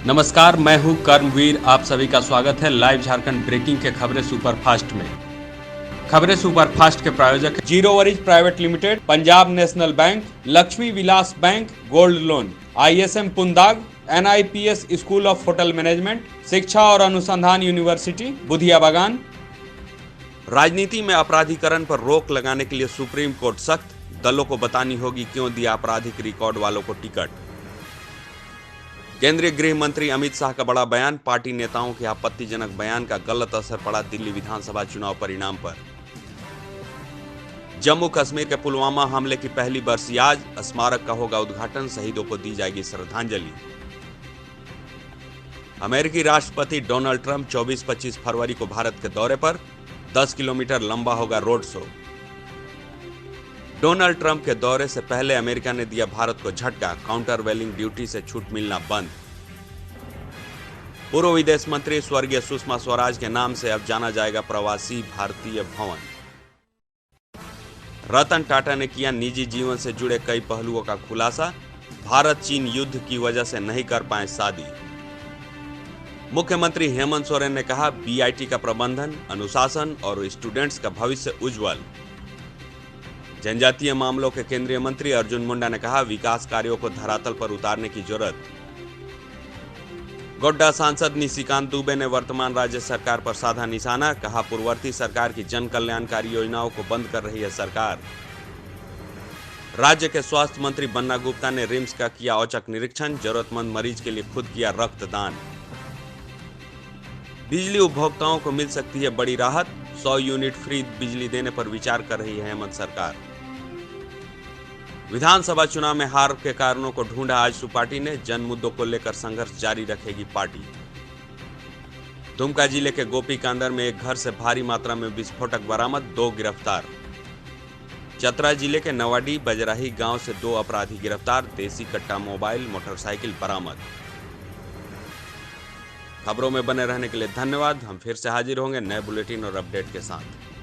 नमस्कार, मैं हूं कर्मवीर। आप सभी का स्वागत है लाइव झारखंड ब्रेकिंग के खबरें सुपरफास्ट में। खबरें सुपरफास्ट के प्रायोजक zero worries private limited, Punjab national bank, Lakshmi Vilas bank gold loan, ISM Pundag, NIPS school of hotel management, शिक्षा और अनुसंधान यूनिवर्सिटी बुधिया बागान। राजनीति में अपराधीकरण पर रोक लगाने के लिए सुप्रीम कोर्ट सख्त, दलों को बतानी होगी क्यों दिया आपराधिक रिकॉर्ड वालों को टिकट। केंद्रीय गृह मंत्री अमित शाह का बड़ा बयान, पार्टी नेताओं के आपत्तिजनक बयान का गलत असर पड़ा दिल्ली विधानसभा चुनाव परिणाम पर। जम्मू कश्मीर के पुलवामा हमले की पहली बरसी आज, स्मारक का होगा उद्घाटन, शहीदों को दी जाएगी श्रद्धांजलि। अमेरिकी राष्ट्रपति डोनाल्ड ट्रंप 24-25 फरवरी को भारत के दौरे पर, 10 किलोमीटर लंबा होगा रोड शो। डोनाल्ड ट्रंप के दौरे से पहले अमेरिका ने दिया भारत को झटका, काउंटर वेलिंग ड्यूटी से छूट मिलना बंद। पूर्व विदेश मंत्री स्वर्गीय सुषमा स्वराज के नाम से अब जाना जाएगा प्रवासी भारतीय भवन। रतन टाटा ने किया निजी जीवन से जुड़े कई पहलुओं का खुलासा, भारत चीन युद्ध की वजह से नहीं कर पाए शादी। मुख्यमंत्री हेमंत सोरेन ने कहा, BIT का प्रबंधन, अनुशासन और स्टूडेंट्स का भविष्य उज्जवल। जनजातीय मामलों के केंद्रीय मंत्री अर्जुन मुंडा ने कहा, विकास कार्यों को धरातल पर उतारने की जरूरत। गोड्डा सांसद निशिकांत दुबे ने वर्तमान राज्य सरकार पर साधा निशाना, कहा पूर्ववर्ती सरकार की जन कल्याणकारी योजनाओं को बंद कर रही है सरकार। राज्य के स्वास्थ्य मंत्री बन्ना गुप्ता ने रिम्स का किया औचक निरीक्षण, जरूरतमंद मरीज के लिए खुद किया रक्तदान। बिजली उपभोक्ताओं को मिल सकती है बड़ी राहत, 100 यूनिट फ्री बिजली देने पर विचार कर रही है हेमंत सरकार। विधानसभा चुनाव में हार के कारणों को ढूंढा आजसू पार्टी ने, जन मुद्दों को लेकर संघर्ष जारी रखेगी पार्टी। दुमका जिले के गोपीकांदर में एक घर से भारी मात्रा में विस्फोटक बरामद, 2 गिरफ्तार। चतरा जिले के नवाडी बजराही गांव से 2 अपराधी गिरफ्तार, देसी कट्टा मोबाइल मोटरसाइकिल बरामद। खबरों में बने रहने के लिए धन्यवाद। हम फिर से हाजिर होंगे नए बुलेटिन और अपडेट के साथ।